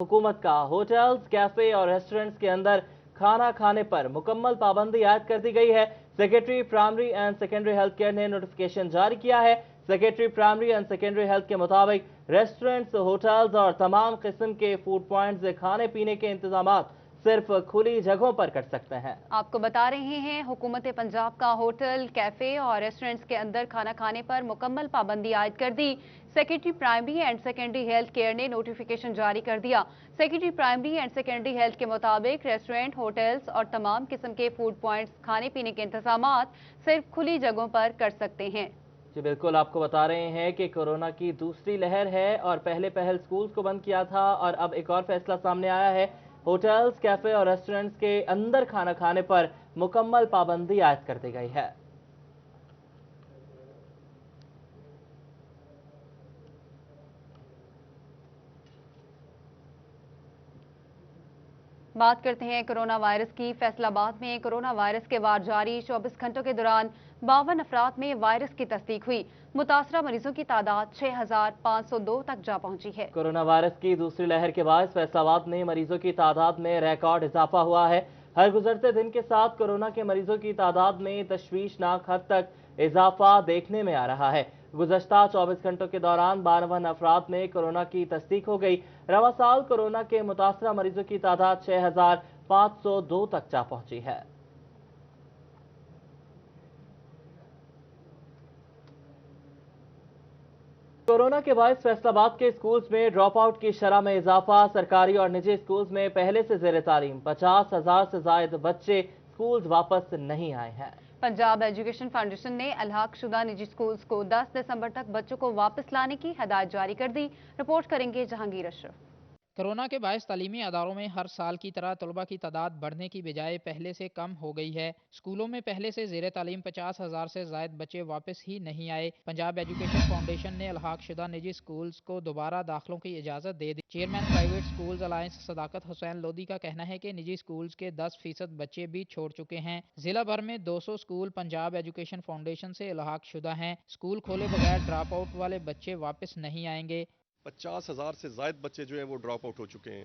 हुकूमत का hotels, cafe और रेस्टोरेंट्स के अंदर खाना खाने पर मुकम्मल पाबंदी आयद कर दी गई है। Secretary primary and secondary health care ने नोटिफिकेशन जारी किया है। Secretary primary and secondary health के मुताबिक रेस्टोरेंट्स, होटल्स और तमाम किस्म के फूड पॉइंट्स से खाने पीने के इंतजाम सिर्फ खुली जगहों पर कर सकते हैं। आपको बता रहे हैं, हुकूमत पंजाब का होटल, कैफे और रेस्टोरेंट्स के अंदर खाना खाने पर मुकम्मल पाबंदी आयद कर दी। Secretary primary and secondary health care ने नोटिफिकेशन जारी कर दिया। Secretary primary and secondary health के मुताबिक रेस्टोरेंट, होटल्स और तमाम किस्म के फूड पॉइंट्स खाने पीने के इंतजाम सिर्फ खुली जगहों पर कर सकते हैं। जी बिल्कुल, आपको बता रहे हैं कि कोरोना की दूसरी लहर है और पहल स्कूल्स को बंद किया था और अब एक और फैसला सामने आया है। होटल्स, कैफे और रेस्टोरेंट्स के अंदर खाना खाने पर मुकम्मल पाबंदी आयद कर दी गई है। बात करते हैं कोरोना वायरस की। फैसलाबाद में कोरोना वायरस के बाद जारी 24 घंटों के दौरान 52 अफराद में वायरस की तस्दीक हुई। मुतासरा मरीजों की तादाद 6,502 तक जा पहुंची है। कोरोना वायरस की दूसरी लहर के बाद फैसलाबाद में मरीजों की तादाद में रिकॉर्ड इजाफा हुआ है। हर गुजरते दिन के साथ कोरोना के मरीजों की तादाद में तशवीशनाक हद तक इजाफा देखने में आ रहा है। गुज़श्ता 24 घंटों के दौरान 52 अफराद में कोरोना की तस्दीक हो गई। रवा साल कोरोना के मुतासरा मरीजों की तादाद 6,502 तक जा पहुंची है। कोरोना के बायस फैसलाबाद के स्कूल्स में ड्रॉप आउट की शरह में इजाफा। सरकारी और निजी स्कूल्स में पहले से जेर तालीम 50,000 से जायद बच्चे स्कूल्स वापस नहीं आए हैं। पंजाब एजुकेशन फाउंडेशन ने अलहाक शुदा निजी स्कूल्स को 10 दिसंबर तक बच्चों को वापस लाने की हदायत जारी कर दी। रिपोर्ट करेंगे जहांगीर अशरफ। कोरोना के बायस तालीमी अदारों में हर साल की तरह तलबा की तादाद बढ़ने की बजाय पहले से कम हो गई है। स्कूलों में पहले से जेर तालीम 50,000 से जायद बच्चे वापस ही नहीं आए। पंजाब एजुकेशन फाउंडेशन ने अलहाक शुदा निजी स्कूल्स को दोबारा दाखिलों की इजाज़त दे दी। चेयरमैन प्राइवेट स्कूल्स अलायंस सदाकत हुसैन लोधी का कहना है कि निजी स्कूल्स के 10% बच्चे भी छोड़ चुके हैं। जिला भर में 200 स्कूल पंजाब एजुकेशन फाउंडेशन से अलहाक शुदा हैं। स्कूल खोले बगैर ड्रॉप आउट वाले बच्चे वापस नहीं आएंगे। 50,000 से ज़ायद बच्चे जो हैं वो ड्रॉप आउट हो चुके हैं।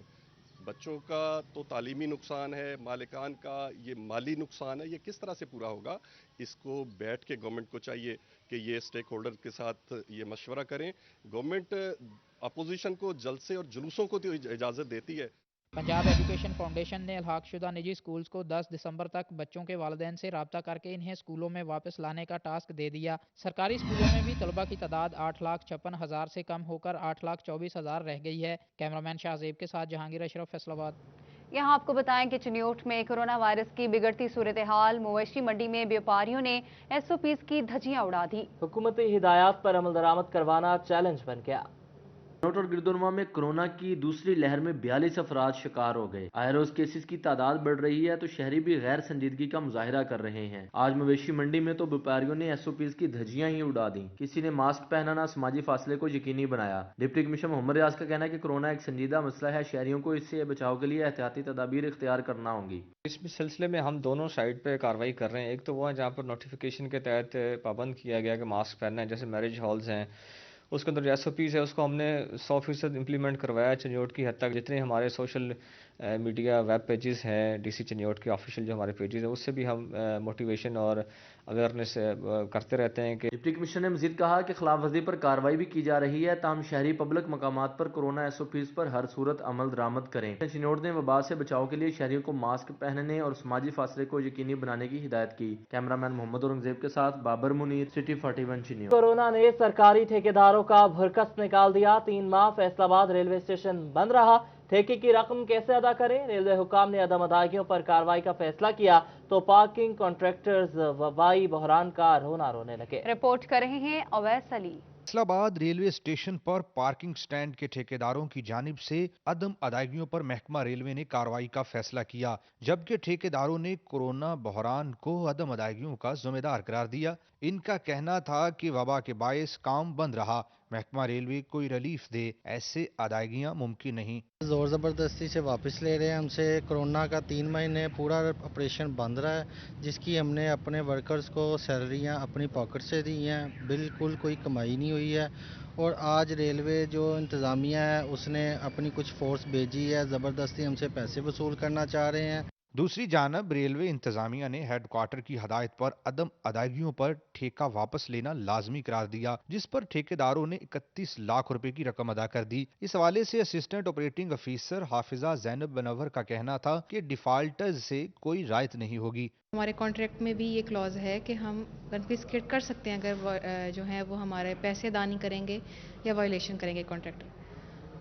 बच्चों का तो तालीमी नुकसान है, मालिकान का ये माली नुकसान है, ये किस तरह से पूरा होगा? इसको बैठ के गवर्नमेंट को चाहिए कि ये स्टेक होल्डर के साथ ये मशवरा करें। गवर्नमेंट अपोजिशन को जलसे और जुलूसों को तो इजाज़त देती है। पंजाब एजुकेशन फाउंडेशन ने अलहाक शुदा निजी स्कूल्स को 10 दिसंबर तक बच्चों के वालिदैन से राब्ता करके इन्हें स्कूलों में वापस लाने का टास्क दे दिया। सरकारी स्कूलों में भी तलबा की तादाद 8,56,000 से कम होकर 8,24,000 रह गई है। कैमरामैन शाहजेब के साथ जहांगीर अशरफ, फैसलाबाद। यहाँ आपको बताएं कि चिन्योट में कोरोना वायरस की बिगड़ती सूरत हाल। मवेशी मंडी में व्यापारियों ने SOPs की धज्जियां उड़ा दी। हुकूमती हिदायत पर अमल दरामद करवाना चैलेंज बन गया। चिन्योट और गिरदुरमा में कोरोना की दूसरी लहर में 42 अफराद शिकार हो गए। आए रोज केसेस की तादाद बढ़ रही है तो शहरी भी गैर संजीदगी का मुजाहिरा कर रहे हैं। आज मवेशी मंडी में तो व्यापारियों ने SOPs की धज्जियां ही उड़ा दी। किसी ने मास्क पहनाना, समाजी फासले को यकीनी बनाया। डिप्टी कमिश्नर मोहम्मद रियाज का कहना है कि कोरोना एक संजीदा मसला है, शहरियों को इससे बचाव के लिए एहतियाती तदाबीर इख्तियार करना होंगी। इस सिलसिले में हम दोनों साइड पे कार्रवाई कर रहे हैं। एक तो वो है जहाँ पर नोटिफिकेशन के तहत पाबंद किया गया कि मास्क पहनना है, जैसे मैरिज हॉल्स हैं, उसके अंदर जो SOPs है उसको हमने 100% इम्प्लीमेंट करवाया चिन्योट की हद तक। जितने हमारे सोशल मीडिया वेब पेजेस हैं, DC चिन्योट के ऑफिशियल जो हमारे पेजेस हैं, उससे भी हम मोटिवेशन और अवेयरनेस करते रहते हैं। कि डिप्टी कमिश्नर ने मजीद कहा कि खिलाफ वर्जी पर कार्रवाई भी की जा रही है, ताहम शहरी पब्लिक मकामात पर कोरोना SOPs पर हर सूरत अमल दरामद करें। चिन्योट ने वबा से बचाव के लिए शहरियों को मास्क पहनने और समाजी फासले को यकीनी बनाने की हिदायत की। कैमरामैन मोहम्मद औरंगजेब के साथ बाबर मुनीर, सिटी 41 चिन्योट। कोरोना ने सरकारी ठेकेदारों का भुरकस निकाल दिया। 3 माह फैसलाबाद रेलवे स्टेशन बंद रहा। ठेके की रकम कैसे अदा करें? रेलवे हुकाम ने अदम अदायगियों पर कार्रवाई का फैसला किया तो पार्किंग कॉन्ट्रैक्टर्स वबाई बहरान का रोना रोने लगे। रिपोर्ट कर रहे हैं अवैस अली। फैसलाबाद रेलवे स्टेशन पर पार्किंग स्टैंड के ठेकेदारों की जानिब से अदम अदायगियों पर महकमा रेलवे ने कार्रवाई का फैसला किया, जबकि ठेकेदारों ने कोरोना बहरान को अदम अदायगियों का जिम्मेदार करार दिया। इनका कहना था कि वबा के बायस काम बंद रहा। महकमा रेलवे कोई रिलीफ दे, ऐसे अदायगियां मुमकिन नहीं। जोर ज़बरदस्ती से वापस ले रहे हैं हमसे। कोरोना का 3 महीने पूरा ऑपरेशन बंद रहा है, जिसकी हमने अपने वर्कर्स को सैलरियां अपनी पॉकेट से दी हैं, बिल्कुल कोई कमाई नहीं हुई है। और आज रेलवे जो इंतज़ामिया है उसने अपनी कुछ फोर्स भेजी है, ज़बरदस्ती हमसे पैसे वसूल करना चाह रहे हैं। दूसरी जानब रेलवे इंतजामिया ने हेडक्वार्टर की हदायत पर अदम अदायगियों पर ठेका वापस लेना लाजमी करार दिया, जिस पर ठेकेदारों ने 31 लाख रुपए की रकम अदा कर दी। इस हवाले से assistant operating officer Hafiza Zainab बनवर का कहना था कि डिफाल्टर्स से कोई रायत नहीं होगी। हमारे कॉन्ट्रैक्ट में भी ये क्लॉज है कि हम कन्फिस्केट कर सकते हैं अगर जो है वो हमारे पैसे अदा नहीं करेंगे या वायलेशन करेंगे कॉन्ट्रैक्ट।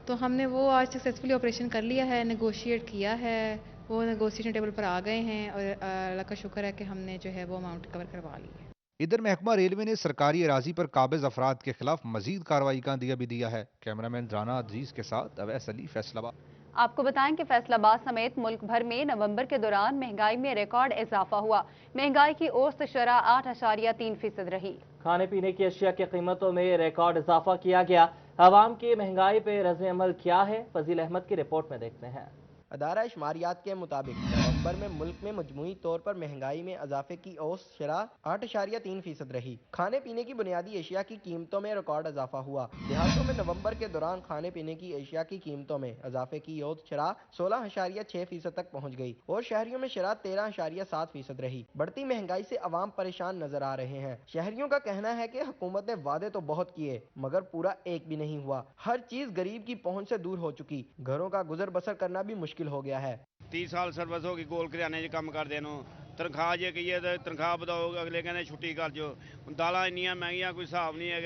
तो हमने वो आज सक्सेसफुली ऑपरेशन कर लिया है, नेगोशिएट किया है, वो नेगोशिएशन टेबल पर आ गए हैं और अल्लाह का शुक्र है कि हमने जो है वो अमाउंट कवर करवा ली है। इधर महकमा रेलवे ने सरकारी अराजी पर काबिज अफराद के खिलाफ मजीद कार्रवाई का दिया भी दिया है। कैमरामैन राना अजीज के साथ अवैस अली, फैसलाबाद। आपको बताएं कि फैसलाबाद समेत मुल्क भर में नवंबर के दौरान महंगाई में रिकॉर्ड इजाफा हुआ। महंगाई की औसत शरह 8.3% रही। खाने पीने की अशिया की कीमतों में रिकॉर्ड इजाफा किया गया। आवाम की महंगाई पे रद्द अमल क्या है, फजील अहमद की रिपोर्ट में देखते हैं। अदारा शुमारियात के मुताबिक नवंबर में मुल्क में मजमूई तौर पर महंगाई में इजाफे की औसत शरह 8.3% रही। खाने पीने की बुनियादी अशिया की कीमतों में रिकॉर्ड इजाफा हुआ। देहातों में नवंबर के दौरान खाने पीने की अशिया की कीमतों में इजाफे की औसत शरह 16.6% तक पहुँच गई और शहरियों में शरह 13.7% रही। बढ़ती महंगाई से अवाम परेशान नजर आ रहे हैं। शहरियों का कहना है कि हुकूमत ने वादे तो बहुत किए मगर पूरा एक भी नहीं हुआ। हर चीज गरीब की पहुँच से दूर हो चुकी। घरों का गुजर बसर करना भी मुश्किल हो गया है। 30 साल सर्विस होगी गोल करियाने च काम करदे नूं, तनख्वाह जे कहिए तो तनख्वाह बताओ, अगले कहने छुट्टी कर जो। दालां इन्नियां महंगियां कोई हिसाब नहीं है।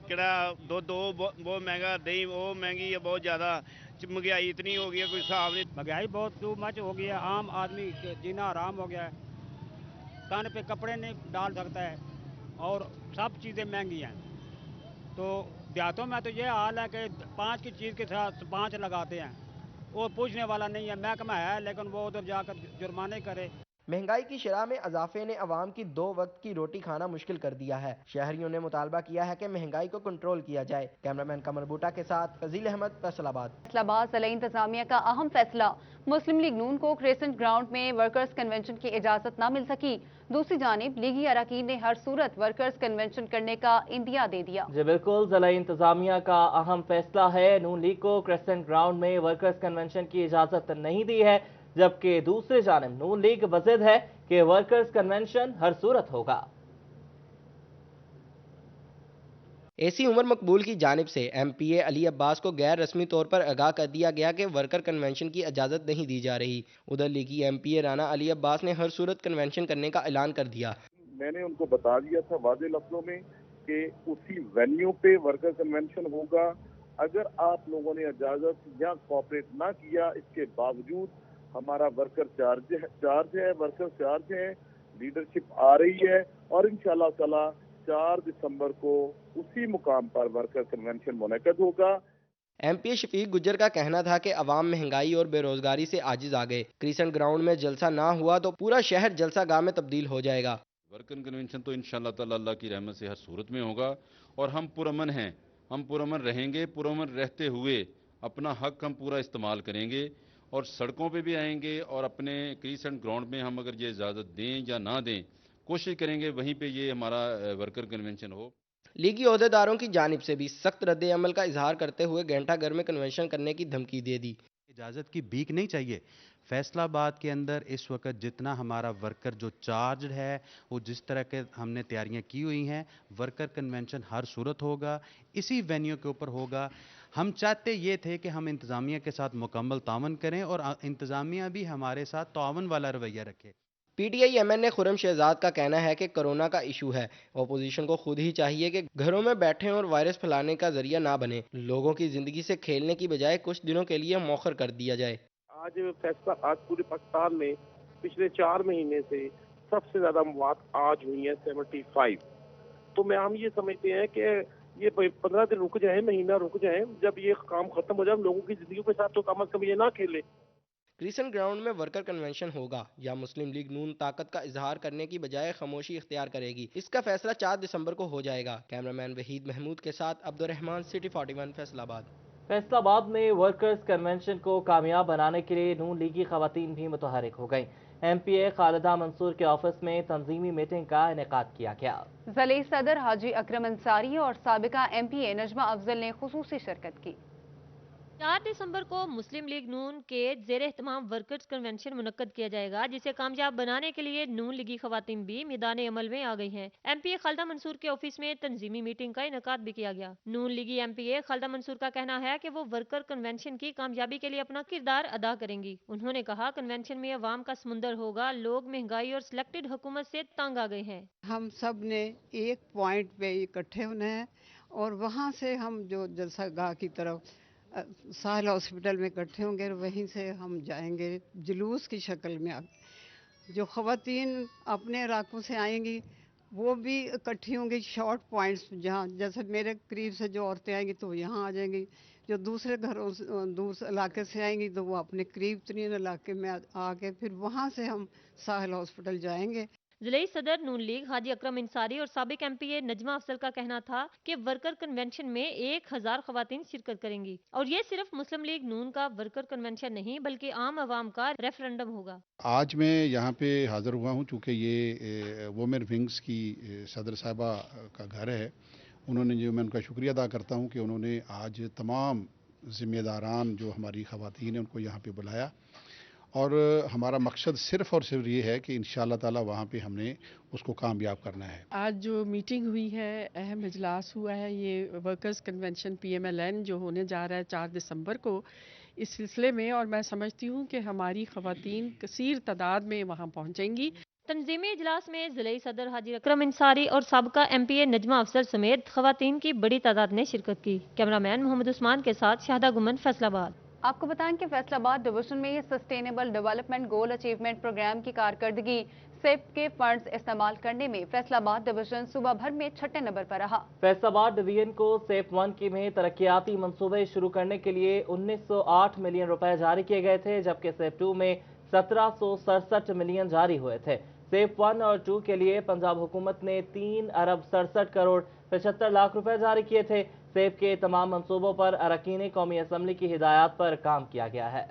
किहड़ा दुध बहुत महंगा, दही वो महंगी है बहुत ज़्यादा। महंगाई इतनी हो गई है कोई हिसाब नहीं। महंगाई बहुत टू मच हो गई है, आम आदमी जीना आराम हो गया है। कान पे कपड़े नहीं डाल सकता है और सब चीज़ें महंगी हैं। तो देहातों में तो ये हाल है कि 5 की चीज़ के साथ 5 लगाते हैं। वो पूछने वाला नहीं है, महकमा है लेकिन वो उधर जाकर जुर्माने करे। महंगाई की शरह में इजाफे ने अवाम की 2 वक्त की रोटी खाना मुश्किल कर दिया है। शहरियों ने मुतालबा किया है कि महंगाई को कंट्रोल किया जाए। कैमरामैन कमर बूटा के साथ फजील अहमद, फैसलाबाद। फैसलाबाद जिला इंतजामिया का अहम फैसला। मुस्लिम लीग नून को क्रेसेंट ग्राउंड में वर्कर्स कन्वेंशन की इजाजत न मिल सकी। दूसरी जानिब लीगी अरकान ने हर सूरत वर्कर्स कन्वेंशन करने का इंदिया दे दिया। जी बिल्कुल, जिला इंतजामिया का अहम फैसला है। नून लीग को क्रेसेंट ग्राउंड में वर्कर्स कन्वेंशन की इजाजत नहीं दी है, जबकि दूसरी जानिब नून लीग वज़िद है कि वर्कर्स कन्वेंशन हर सूरत होगा। एसी उमर मकबूल की जानिब से MPA अली अब्बास को गैर रस्मी तौर पर आगाह कर दिया गया कि वर्कर कन्वेंशन की इजाज़त नहीं दी जा रही। उधर लीगी MPA राना अली अब्बास ने हर सूरत कन्वेंशन करने का ऐलान कर दिया। मैंने उनको बता दिया था वाज़े लफ्ज़ों में कि उसी वेन्यू पे वर्कर कन्वेंशन होगा। अगर आप लोगों ने इजाज़त या कोऑपरेट ना किया, इसके बावजूद हमारा वर्कर चार्ज है, वर्कर चार्ज है, लीडरशिप आ रही है और इंशाअल्लाह ताला 4 दिसंबर को उसी मुकाम पर वर्कर कन्वेंशन मुनक़द होगा। MPA शफीक गुज्जर का कहना था कि अवाम महंगाई और बेरोजगारी से आजिज आ गए। क्रिसेंट ग्राउंड में जलसा ना हुआ तो पूरा शहर जलसा गाह में तब्दील हो जाएगा। वर्कर कन्वेंशन तो इंशाअल्लाह ताला अल्लाह की रहमत से हर सूरत में होगा और हम पुरअमन हैं, हम पुरअमन रहेंगे। पुरअमन रहते हुए अपना हक हम पूरा इस्तेमाल करेंगे और सड़कों पे भी आएंगे और अपने क्रिसेंट ग्राउंड में हम अगर ये इजाज़त दें या ना दें, कोशिश करेंगे वहीं पे ये हमारा वर्कर कन्वेंशन हो। लीगी अहदेदारों की जानिब से भी सख्त रद्द अमल का इजहार करते हुए घंटा घर में कन्वेंशन करने की धमकी दे दी। इजाज़त की भीख नहीं चाहिए। फैसलाबाद के अंदर इस वक्त जितना हमारा वर्कर जो चार्ज है, वो जिस तरह के हमने तैयारियां की हुई हैं, वर्कर कन्वेंशन हर सूरत होगा, इसी वेन्यू के ऊपर होगा। हम चाहते ये थे कि हम इंतज़ामिया के साथ मुकम्मल तावन करें और इंतज़ामिया भी हमारे साथ तावन वाला रवैया रखे। PTI MN खुर्रम शहजाद का कहना है कि कोरोना का इशू है, अपोजिशन को खुद ही चाहिए कि घरों में बैठें और वायरस फैलाने का जरिया ना बने। लोगों की जिंदगी से खेलने की बजाय कुछ दिनों के लिए मौखर कर दिया जाए। आज फैसला आज पूरे पाकिस्तान में पिछले 4 महीने से सबसे ज्यादा मौत आज हुई है 75। तो मैं हम ये समझते हैं कि ये 15 दिन रुक जाए, महीना रुक जाए, जब ये काम खत्म हो जाए, लोगों की जिंदगी के साथ तो कम अज कम ये ना खेले। क्रिसेंट ग्राउंड में वर्कर कन्वेंशन होगा या मुस्लिम लीग नून ताकत का इजहार करने की बजाय खामोशी इख्तियार करेगी, इसका फैसला 4 दिसंबर को हो जाएगा। कैमरामैन वहीद महमूद के साथ अब्दुर्रहमान, सिटी 41 फैसलाबाद। फैसलाबाद में वर्कर्स कन्वेंशन को कामयाब बनाने के लिए नून लीगी खवातीन भी मुतहरिक हो गईं। MPA खालिदा मंसूर के ऑफिस में तंजीमी मीटिंग का इनेकाद किया गया। ज़िले सदर हाजी अकरम अंसारी और साबिका MPA नजमा अफजल ने खुसूसी शिरकत की। 4 दिसंबर को मुस्लिम लीग नून के ज़ेर एहतमाम वर्कर्स कन्वेंशन मुनक्कद किया जाएगा, जिसे कामयाब बनाने के लिए नून लीगी खवातीन भी मैदान अमल में आ गई हैं। MPA खालिदा मंसूर के ऑफिस में तंजीमी मीटिंग का इनेकाद भी किया गया। नून लीगी MPA खालिदा मंसूर का कहना है कि वो वर्कर कन्वेंशन की कामयाबी के लिए अपना किरदार अदा करेंगी। उन्होंने कहा, कन्वेंशन में अवाम का समुंदर होगा, लोग महंगाई और सिलेक्टेड हुकूमत से तंग आ गए हैं। हम सब ने एक पॉइंट पे इकट्ठे होना है और वहाँ से हम जो जलसागाह की तरफ साहिल हॉस्पिटल में इकट्ठे होंगे, वहीं से हम जाएंगे जुलूस की शक्ल में। जो ख़वातीन अपने इलाकों से आएंगी वो भी इकट्ठी होंगी शॉर्ट पॉइंट्स, जहाँ जैसे मेरे करीब से जो औरतें आएंगी तो यहाँ आ जाएंगी, जो दूसरे घरों दूसरे इलाके से आएंगी तो वो अपने करीब तरीन इलाके में आके फिर वहाँ से हम साहिल हॉस्पिटल जाएंगे। ज़िले सदर नून लीग हाजी अकरम इंसारी और साबिक MPA नजमा अफजल का कहना था कि वर्कर कन्वेंशन में 1000 खवातीन शिरकत करेंगी और ये सिर्फ मुस्लिम लीग नून का वर्कर कन्वेंशन नहीं बल्कि आम आवाम का रेफरेंडम होगा। आज मैं यहाँ पे हाजिर हुआ हूँ चूँकि ये वोमेन विंग्स की सदर साहिबा का घर है। उन्होंने जो, मैं उनका शुक्रिया अदा करता हूँ कि उन्होंने आज तमाम जिम्मेदारान जो हमारी खवातीन हैं उनको यहाँ पे बुलाया और हमारा मकसद सिर्फ और सिर्फ ये है कि इंशाअल्लाह ताला वहाँ पे हमने उसको कामयाब करना है। आज जो मीटिंग हुई है, अहम इजलास हुआ है, ये वर्कर्स कन्वेंशन PMLN जो होने जा रहा है 4 दिसंबर को, इस सिलसिले में, और मैं समझती हूँ कि हमारी खवातीन कसीर तादाद में वहाँ पहुँचेंगी। तंजीमी इजलास में ज़िले सदर हाजी अकरम इंसारी और साबिका MPA नजमा अफजल समेत खवातीन की बड़ी तादाद ने शिरकत की। कैमरामैन मोहम्मद उस्मान के साथ शाहदा गुमन, फैसलाबाद। आपको बताएं कि फैसलाबाद डिवीजन में sustainable development goal achievement programme की कारकर्दगी सेप के फंड्स इस्तेमाल करने में फैसलाबाद डिवीजन सुबह भर में 6ठे नंबर पर रहा। फैसलाबाद डिवीजन को सेप 1 की में तरक्याती मंसूबे शुरू करने के लिए 1908 मिलियन रुपए जारी किए गए थे, जबकि सेप 2 में 1767 मिलियन जारी हुए थे। सेप 1 और 2 के लिए पंजाब हुकूमत ने 3 अरब 67 करोड़ 75 लाख रुपए जारी किए थे। सेब के तमाम मंसूबों पर अरकान कौमी असम्बली की हिदायत पर काम किया गया है।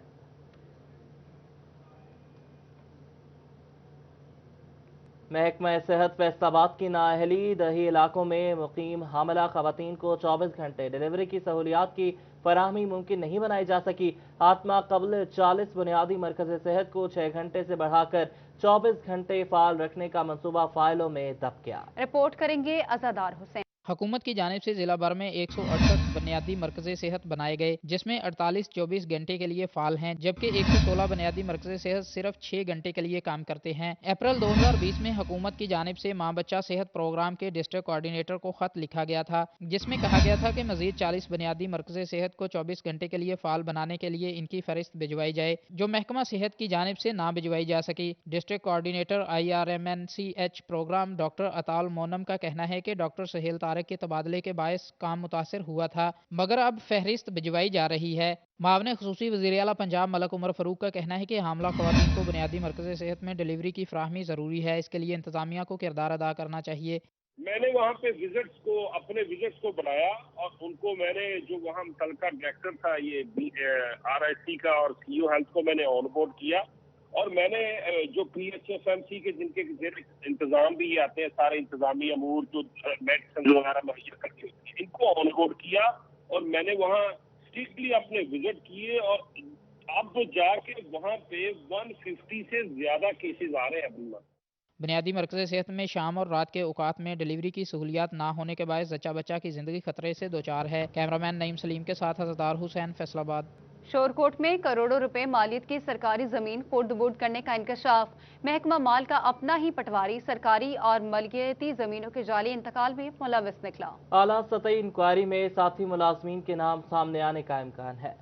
महकमा सेहत फैसलाबाद की नाअहली दही इलाकों में मुकीम हामला खवातीन को 24 घंटे डिलीवरी की सहूलियात की फराहमी मुमकिन नहीं बनाई जा सकी। आत्मा कबल 40 बुनियादी मरकज़ सेहत को 6 घंटे से बढ़ाकर 24 घंटे फाल रखने का मंसूबा फाइलों में दब गया। रिपोर्ट करेंगे अज़ादार हुसैन। हुकूमत की जानिब से जिला भर में 168 बुनियादी मरकज़े सेहत बनाए गए, जिसमें 48 24 घंटे के लिए फाल हैं, जबकि 116 बुनियादी मरकज़े सेहत सिर्फ 6 घंटे के लिए काम करते हैं। अप्रैल 2020 में हुकूमत की जानिब से माँ बच्चा सेहत प्रोग्राम के डिस्ट्रिक्ट कोऑर्डिनेटर को खत लिखा गया था, जिसमें कहा गया था कि मजीद 40 बुनियादी मरकज़े सेहत को 24 घंटे के लिए फाल बनाने के लिए इनकी फहरिस्त भिजवाई जाए, जो महकमा सेहत की जानिब से ना भिजवाई जा सकी। District coordinator IRMNCH programme doctor अताल मोनम का कहना है कि डॉक्टर सुहेल के तबादले के बायस काम मुतासिर हुआ था, मगर अब फहरिस्त भिजवाई जा रही है। मावने खुसूसी वज़ीर आला पंजाब मलक उमर फरूक का कहना है कि हामला ख़वातीन को बुनियादी मरकज़ सेहत में डिलीवरी की फराहमी ज़रूरी है, इसके लिए इंतजामिया को किरदार अदा करना चाहिए। मैंने वहाँ पे अपने विजिट्स को बनाया और उनको मैंने जो वहाँ मुतल्लिका डायरेक्टर था ये RIC का और CEO हेल्थ को मैंने ऑन बोर्ड किया और मैंने जो PHFMC के जिनके इंतजाम भी आते हैं, सारे इंतजामी अमूर जो मेडिसिन वगैरह मुहैया करके इनको ऑन बोर्ड किया और मैंने वहाँ स्ट्रिक्टली अपने विजिट किए और अब जाके वहाँ पे 150 से ज्यादा केसेस आ रहे हैं अभी। बुनियादी मरकज़ सेहत में शाम और रात के औकात में डिलीवरी की सहूलियात ना होने के बायस जच्चा बच्चा की जिंदगी खतरे से दोचार है। कैमरामैन नईम सलीम के साथ अज़ादार हुसैन, फैसलाबाद। शोरकोट में करोड़ों रुपए मालियत की सरकारी जमीन खुर्द-बुर्द करने का इंकशाफ। महकमा माल का अपना ही पटवारी सरकारी और मलकियती जमीनों के जाली इंतकाल में मुलविस निकला। आला सतही इंक्वायरी में साथी मुलाजमीन के नाम सामने आने का इम्कान है।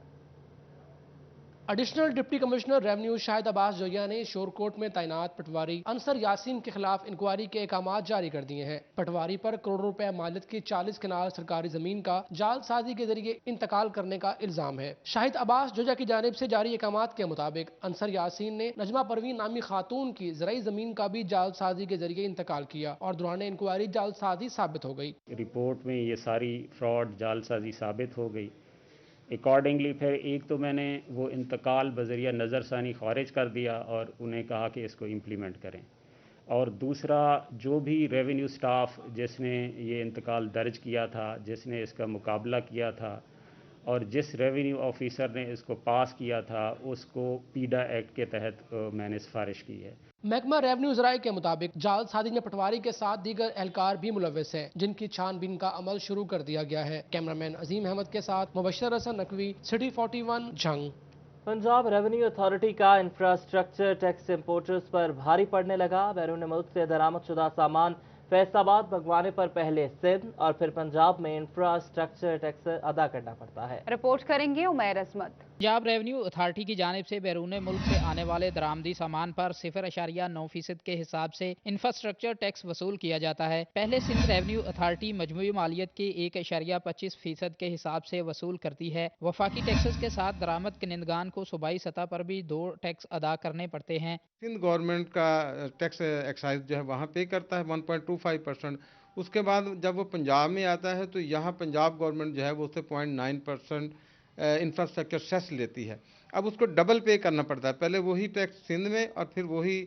Additional deputy commissioner revenue Shahid Abbas Zoya ने शोरकोट में तैनात पटवारी अंसर यासीन के खिलाफ इंक्वायरी के अहकाम जारी कर दिए हैं। पटवारी पर करोड़ों रुपए मालियत की 40 कनाल सरकारी जमीन का जालसाजी के जरिए इंतकाल करने का इल्जाम है। शाहिद अब्बास जोया की जानिब से जारी अहकाम के मुताबिक अंसर यासीन ने नजमा परवीन नामी खातून की ज़राई जमीन का भी जालसाजी के जरिए इंतकाल किया और दौरान इंक्वायरी जालसाजी साबित हो गई। रिपोर्ट में ये सारी फ्रॉड जालसाजी साबित हो गई। अकॉर्डिंगली फिर एक तो मैंने वो इंतकाल बजरिया नज़रसानी खारिज कर दिया और उन्हें कहा कि इसको इम्प्लीमेंट करें, और दूसरा जो भी रेवेन्यू स्टाफ जिसने ये इंतकाल दर्ज किया था, जिसने इसका मुकाबला किया था और जिस रेवेन्यू ऑफिसर ने इसको पास किया था, उसको पीडा एक्ट के तहत मैंने सिफारिश की है। महकमा रेवेन्यू ज़राए के मुताबिक जालसाजी में पटवारी के साथ दीगर एहलकार भी मुलव्वस हैं, जिनकी छानबीन का अमल शुरू कर दिया गया है। कैमरामैन अजीम अहमद के साथ मुबशर हसन नकवी, सिटी 41 जंग। पंजाब रेवेन्यू अथॉरिटी का इंफ्रास्ट्रक्चर टैक्स इंपोर्टर्स पर भारी पड़ने लगा। बैरून मुल्क से दरामद शुदा सामान फैसलाबाद मंगवाने पर पहले सिंध और फिर पंजाब में इंफ्रास्ट्रक्चर टैक्स अदा करना पड़ता है। रिपोर्ट करेंगे उमैर अजमत। पंजाब रेवेन्यू अथॉरिटी की जानिब से बैरून मुल्क से आने वाले दरामदी सामान पर 0.9% के हिसाब से इंफ्रास्ट्रक्चर टैक्स वसूल किया जाता है। पहले सिंध रेवेन्यू अथॉरिटी मजमूई मालियत के 1.25% के हिसाब से वसूल करती है। वफाकी टैक्सेस के साथ दरामद कनिंदगान को सूबाई सतह पर भी 2 टैक्स अदा करने पड़ते हैं। सिंध गवर्नमेंट का टैक्स एक्साइज जो है वहाँ पे करता है 1.25%। उसके बाद जब वो पंजाब में आता है तो यहाँ पंजाब गवर्नमेंट जो है वो उससे 0.9% इंफ्रास्ट्रक्चर सेस लेती है। अब उसको डबल पे करना पड़ता है, पहले वही टैक्स सिंध में और फिर वही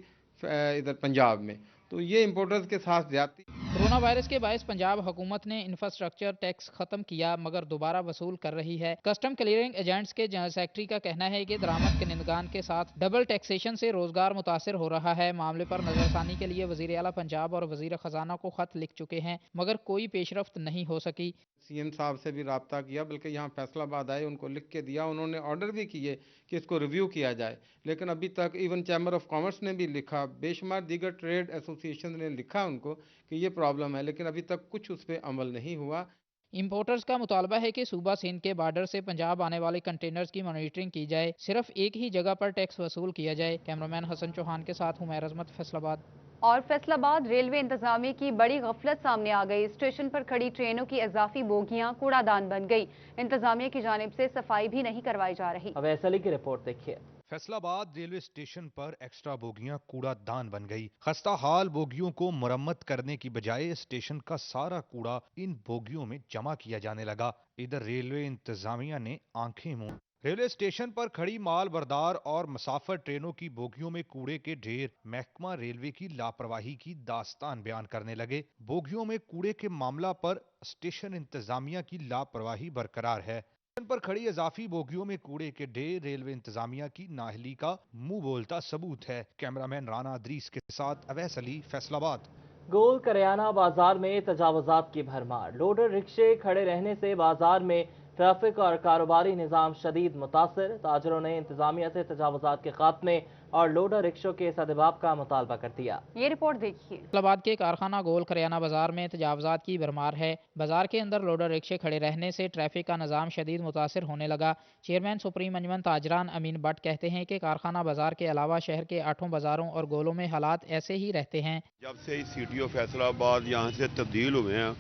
इधर पंजाब में, तो ये इंपोर्टर्स के साथ ज्यादती। कोरोना वायरस के बायस पंजाब हुकूमत ने इंफ्रास्ट्रक्चर टैक्स खत्म किया मगर दोबारा वसूल कर रही है। कस्टम क्लियरिंग एजेंट्स के जनरल सेक्रेटरी का कहना है कि दरामद कनिंदगान के साथ डबल टैक्सेशन से रोजगार मुतासर हो रहा है। मामले पर नजरसानी के लिए वजीर आला पंजाब और वजीर खजाना को खत लिख चुके हैं मगर कोई पेशरफ्त नहीं हो सकी। सीएम साहब से भी रब्ता किया, बल्कि यहाँ फैसलाबाद आए, उनको लिख के दिया, उन्होंने ऑर्डर भी किए कि इसको रिव्यू किया जाए, लेकिन अभी तक इवन चैम्बर ऑफ कॉमर्स ने भी लिखा, बेशुमार दीगर ट्रेड एसोसिएशन ने लिखा उनको कि ये प्रॉब्लम है, लेकिन अभी तक कुछ उस पर अमल नहीं हुआ। इंपोर्टर्स का मुतालबा है कि सूबा सिंध के बॉर्डर से पंजाब आने वाले कंटेनर्स की मॉनिटरिंग की जाए, सिर्फ एक ही जगह पर टैक्स वसूल किया जाए। कैमरामैन हसन चौहान के साथ उमैर अजमत, फैसलाबाद। और फैसलाबाद रेलवे इंतजामिया की बड़ी गफलत सामने आ गई। स्टेशन पर खड़ी ट्रेनों की इजाफी बोगियां कूड़ादान बन गई। इंतजामिया की जानिब से सफाई भी नहीं करवाई जा रही। अब ऐसा की रिपोर्ट देखिए। फैसलाबाद रेलवे स्टेशन पर एक्स्ट्रा बोगियां कूड़ादान बन गई। खस्ता हाल बोगियों को मुरम्मत करने की बजाय स्टेशन का सारा कूड़ा इन बोगियों में जमा किया जाने लगा। इधर रेलवे इंतजामिया ने आंखें मूंद रेलवे स्टेशन पर खड़ी माल बरदार और मुसाफिर ट्रेनों की बोगियों में कूड़े के ढेर महकमा रेलवे की लापरवाही की दास्तान बयान करने लगे। बोगियों में कूड़े के मामला पर स्टेशन इंतजामिया की लापरवाही बरकरार है। स्टेशन पर खड़ी इजाफी बोगियों में कूड़े के ढेर रेलवे इंतजामिया की नाहली का मुंह बोलता सबूत है। कैमरामैन राना अदरीस के साथ अवैस अली, फैसलाबाद। गोल करियाना बाजार में तजावुजात की भरमार। लोडर रिक्शे खड़े रहने से बाजार में ट्रैफिक और कारोबारी निज़ाम शदीद मुतासर। ताजरों ने इंतजामिया से तजावुजात के खात्मे और लोडर रिक्शों के सदबाब का मुतालबा कर दिया। ये रिपोर्ट देखिए। फैसलाबाद के कारखाना गोल करियाना बाजार में तजावुजात की भरमार है। बाजार के अंदर लोडर रिक्शे खड़े रहने से ट्रैफिक का निज़ाम शदीद मुतासर होने लगा। चेयरमैन सुप्रीम अंजुमन ताजरान अमीन भट्ट कहते हैं कि कारखाना बाजार के अलावा शहर के 8 बाजारों और गोलों में हालात ऐसे ही रहते हैं। जब से CTO फैसलाबाद यहाँ से तब्दील हुए हैं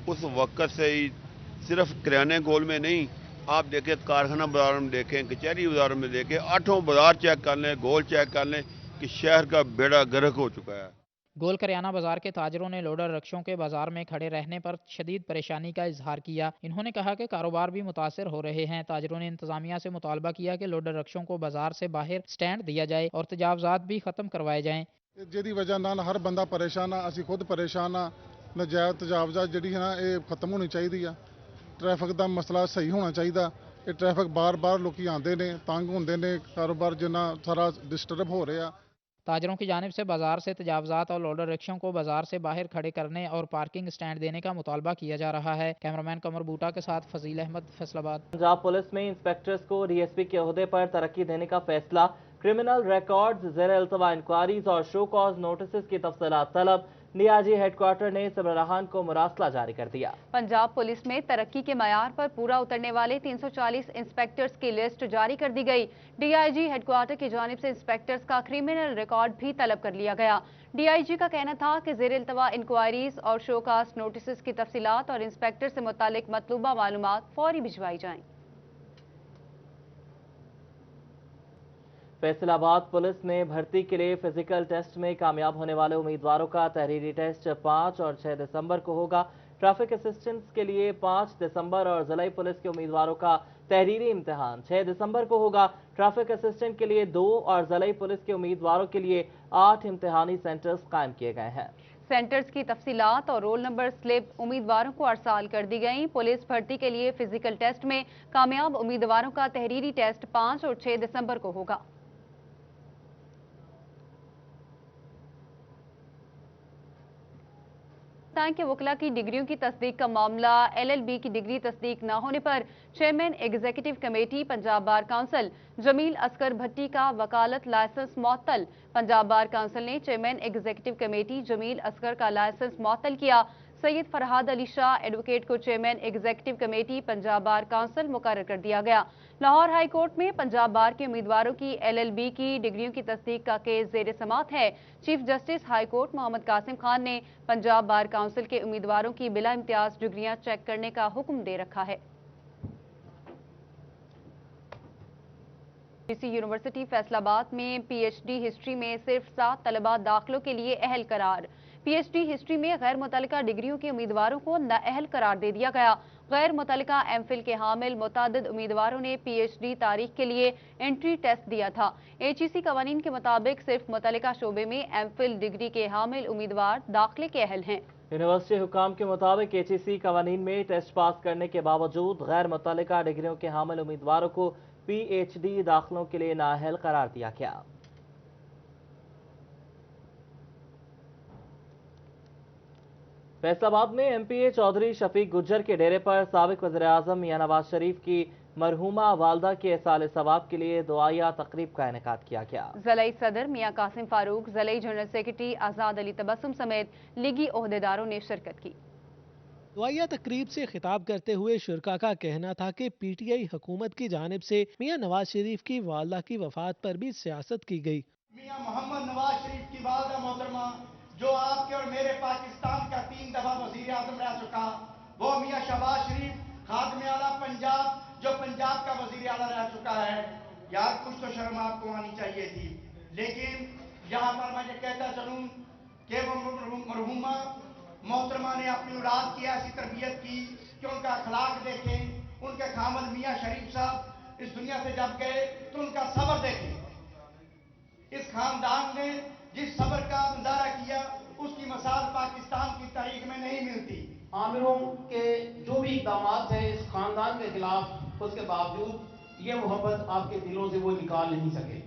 उस वक्त से ही सिर्फ किराने गोल में नहीं, आप देखें कारखाना बाजार में देखें, कचहरी बाजार में देखें, 8 बाजार चेक कर लें, गोल चेक कर लें कि शहर का बेड़ा गर्क हो चुका है। गोल करियाना बाजार के ताजरों ने लोडर रिक्शों के बाजार में खड़े रहने पर शदीद परेशानी का इजहार किया। इन्होंने कहा कि कारोबार भी मुतासर हो रहे हैं। ताजरों ने इंतजामिया से मुतालबा किया कि लोडर रिक्शों को बाजार से बाहर स्टैंड दिया जाए और तजावुजात भी खत्म करवाए जाएं। जिहदी वजह नाल हर बंदा परेशान आ, असीं खुद परेशान आ। नजायज़ तजावुजात जिहड़ी है ना ये खत्म होनी चाहिए। ट्रैफिक का मसला सही होना चाहिए। ये ट्रैफिक बार बार लोग आते हैं, तंग होंगे ने, कारोबार जिन्ना सारा डिस्टर्ब हो रहा। ताजरों की जानिब से बाजार से तजावुजात और लोडर रिक्शों को बाजार से बाहर खड़े करने और पार्किंग स्टैंड देने का मुतालबा किया जा रहा है। कैमरामैन कमर बूटा के साथ फजील अहमद, फैसलाबाद। पंजाब पुलिस में इंस्पेक्टर्स को DSP के ओहदे पर तरक्की देने का फैसला। क्रिमिनल रिकॉर्ड्स, ज़ेर इल्तवा इंक्वायरीज और शो कॉज नोटिस की तफसीलात तलब। डीआईजी हेडक्वार्टर ने सबराहान को मुरासला जारी कर दिया। पंजाब पुलिस में तरक्की के मयार पर पूरा उतरने वाले 340 इंस्पेक्टर्स की लिस्ट जारी कर दी गई। डीआईजी हेडक्वार्टर की जानिब से इंस्पेक्टर्स का क्रिमिनल रिकॉर्ड भी तलब कर लिया गया। डीआईजी का कहना था कि ज़ेर इल्तवा इंक्वायरीज और शोकास्ट नोटिस की तफसीलात और इंस्पेक्टर से मुतालिक मतलूबा मालूमात फौरी भिजवाई जाएं। फैसलाबाद पुलिस ने भर्ती के लिए फिजिकल टेस्ट में कामयाब होने वाले उम्मीदवारों का तहरीरी टेस्ट 5 और 6 दिसंबर को होगा। ट्रैफिक असिस्टेंट्स के लिए 5 दिसंबर और जिला पुलिस के उम्मीदवारों का तहरीरी इम्तिहान 6 दिसंबर को होगा। ट्रैफिक असिस्टेंट के लिए 2 और जिला पुलिस के उम्मीदवारों के लिए 8 इम्तिहानी सेंटर्स कायम किए गए हैं। सेंटर्स की तफसीलात और रोल नंबर स्लिप उम्मीदवारों को अरसाल कर दी गई। पुलिस भर्ती के लिए फिजिकल टेस्ट में कामयाब उम्मीदवारों का तहरीरी टेस्ट 5 और 6 दिसंबर को होगा। के वकला की डिग्रियों की तस्दीक का मामला एलएलबी की डिग्री तस्दीक न होने पर chairman executive committee Punjab bar council Jamil Asghar Bhatti का वकालत लाइसेंस मुअत्तल। पंजाब बार काउंसिल ने chairman executive committee Jamil Asghar का लाइसेंस मुअत्तल किया। सैयद फरहाद अली शाह एडवोकेट को chairman executive committee Punjab bar council मुकर्रर कर दिया गया। लाहौर हाई कोर्ट में पंजाब बार के उम्मीदवारों की एलएलबी की डिग्रियों की तस्दीक का केस जेर समाअत है। Chief justice high court Mohammad Qasim Khan ने पंजाब बार काउंसिल के उम्मीदवारों की बिला इम्तियाज डिग्रियां चेक करने का हुक्म दे रखा है। यूनिवर्सिटी फैसलाबाद में पीएचडी हिस्ट्री में सिर्फ 7 तलबा दाखिलों के लिए अहल करार। पीएचडी हिस्ट्री में गैर मुतल्लिका डिग्रियों के उम्मीदवारों को नाअहल करार दे दिया गया। गैर मुतल्लिका एमफिल के हामिल मुतादिद उम्मीदवारों ने पीएचडी तारीख के लिए एंट्री टेस्ट दिया था। एचईसी कवानीन के मुताबिक सिर्फ मुतल्लिका शोबे में एमफिल डिग्री के हामिल उम्मीदवार दाखिले के अहल हैं। यूनिवर्सिटी हुकाम के मुताबिक एचईसी कवानीन में टेस्ट पास करने के बावजूद गैर मुतल्लिका डिग्रियों के हामिल उम्मीदवारों को पीएचडी दाखिलों के लिए नाअहल करार दिया गया। फैसलाबाद में एमपीए चौधरी शफीक गुज्जर के डेरे पर साबिक वज़ीर-ए-आज़म मियां नवाज शरीफ की मरहूमा वालदा के इसाले सवाब के लिए दुआया तकरीब का इनेकाद किया गया। ज़िला सदर मियां कासिम फारूक, ज़िला जनरल सेक्रेटरी आज़ाद अली तबस्सुम समेत लीगी ओहदेदारों ने शिरकत की। दुआया तकरीब से खिताब करते हुए शुरका का कहना था कि पीटीआई हुकूमत की जानिब से मियां नवाज शरीफ की वालदा की वफात पर भी सियासत की गई। मियां मोहम्मद नवाज शरीफ की वालदा मोहतरमा जो आपके और मेरे पाकिस्तान का 3 दफा वजीर आजम रह चुका, वो मियां शहबाज शरीफ खादिम आला पंजाब जो पंजाब का वजीर आला रह चुका है। यार कुछ तो शर्म आपको आनी चाहिए थी। लेकिन यहाँ पर मैं ये कहता चलूं कि वो मरहूमा मोहतरमा ने अपनी औलाद की ऐसी तरबियत की कि उनका अखलाक देखें, उनके खामद मियां शरीफ साहब इस दुनिया से जब गए तो उनका सब्र देखें। इस खानदान ने जिस सब्र का मुजाहरा किया उसकी मिसाल पाकिस्तान की तारीख में नहीं मिलती। आमिरों के जो भी इक़दाम थे इस खानदान के खिलाफ, उसके बावजूद ये मोहब्बत आपके दिलों से वो निकाल नहीं सके।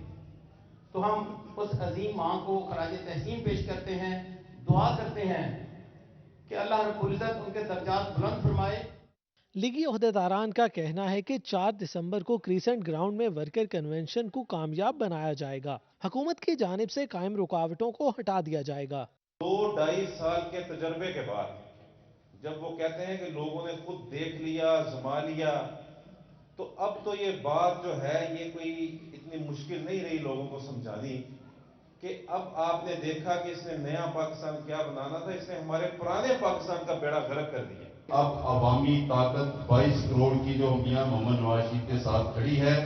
तो हम उस अजीम माँ को खराज तहसीन पेश करते हैं, दुआ करते हैं कि अल्लाह रब्बुल इज़्ज़त उनके दर्जात बुलंद फरमाए। लीगी ओहदेदारान का कहना है कि 4 दिसंबर को क्रीसेंट ग्राउंड में वर्कर कन्वेंशन को कामयाब बनाया जाएगा। हुकूमत की जानिब से कायम रुकावटों को हटा दिया जाएगा। 2-2.5 साल के तजर्बे के बाद जब वो कहते हैं कि लोगों ने खुद देख लिया, आजमा लिया, तो अब तो ये बात जो है ये कोई इतनी मुश्किल नहीं रही लोगों को समझानी कि अब आपने देखा कि इसने नया पाकिस्तान क्या बनाना था, इसने हमारे पुराने पाकिस्तान का बेड़ा गर्क कर दिया। अब अवामी ताकत 22 करोड़ की जो मियां मोहम्मद नवाज शरीफ के साथ खड़ी है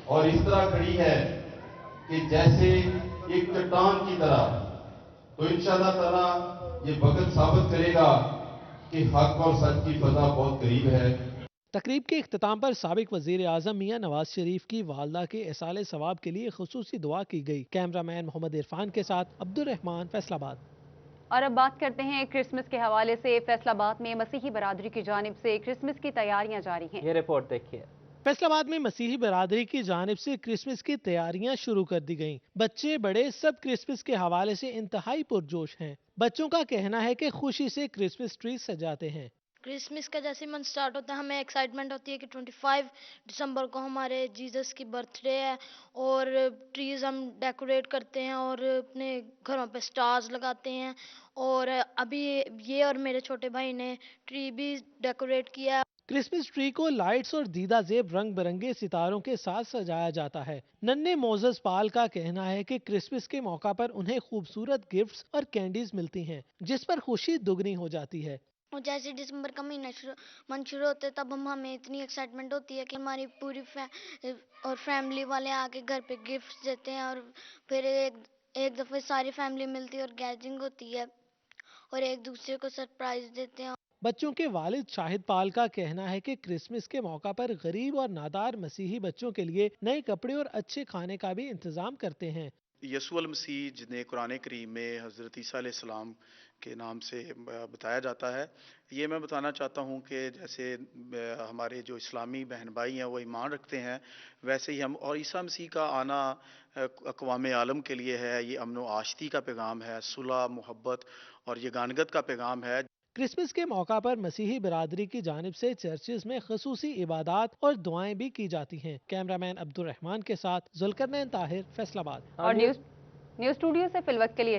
और इस तरह खड़ी है कि जैसे एक चट्टान की तरह। तो इंशाअल्लाह ताला ये वक्त साबित करेगा कि हक और सच की फतह बहुत करीब है। तकरीब के इख्तिताम पर साबिक वजीर आजम मियां नवाज शरीफ की वालदा के इसाले सवाब के लिए खुसूसी दुआ की गई। कैमरामैन मोहम्मद इरफान के साथ अब्दुल रहमान, फैसलाबाद। और अब बात करते हैं क्रिसमस के हवाले से। फैसलाबाद में मसीही बरादरी की जानिब से क्रिसमस की तैयारियां जारी हैं। ये रिपोर्ट देखिए। फैसलाबाद में मसीही बरादरी की जानिब से क्रिसमस की तैयारियां शुरू कर दी गईं। बच्चे बड़े सब क्रिसमस के हवाले से इंतहाई पुरजोश हैं। बच्चों का कहना है कि खुशी से क्रिसमस ट्री सजाते हैं। क्रिसमस का जैसे मंथ स्टार्ट होता है हमें एक्साइटमेंट होती है कि 25 दिसंबर को हमारे जीसस की बर्थडे है और ट्रीज हम डेकोरेट करते हैं और अपने घरों पे स्टार्स लगाते हैं और अभी ये और मेरे छोटे भाई ने ट्री भी डेकोरेट किया है। क्रिसमस ट्री को लाइट्स और दीदा जेब रंग बिरंगे सितारों के साथ सजाया जाता है। नन्हे मोजेस पाल का कहना है कि क्रिसमस के मौका पर उन्हें खूबसूरत गिफ्ट्स और कैंडीज मिलती हैं, जिस पर खुशी दुगनी हो जाती है। और जैसे दिसंबर का महीना मंथ शुरू होता है तब हमें इतनी एक्साइटमेंट होती है कि हमारी पूरी फैमिली वाले आके घर पे गिफ्ट्स देते हैं और फिर एक दफे सारी फैमिली मिलती है और गैदरिंग होती है और एक दूसरे को सरप्राइज देते हैं। बच्चों के वालिद शाहिद पाल का कहना है कि क्रिसमस के मौका पर गरीब और नादार मसीही बच्चों के लिए नए कपड़े और अच्छे खाने का भी इंतजाम करते हैं। यसू अल मसीह जिन्हें कुरान करीम में हज़रत ईसा अलैहिस्सलाम के नाम से बताया जाता है, ये मैं बताना चाहता हूँ कि जैसे हमारे जो इस्लामी बहन भाई हैं वो ईमान रखते हैं, वैसे ही हम, और ईसा मसीह का आना अक़वाम आलम के लिए है, ये अमन व आशती का पैगाम है, सुलह, मोहब्बत और ये गानगत का पैगाम है। क्रिसमस के मौका पर मसीही बिरादरी की जानिब से चर्चेज में खसूसी इबादत और दुआएं भी की जाती हैं। कैमरामैन अब्दुल रहमान के साथ जुल्करनैन ताहिर, फैसलाबाद। और न्यूज़ स्टूडियो से फिलवक्त के लिए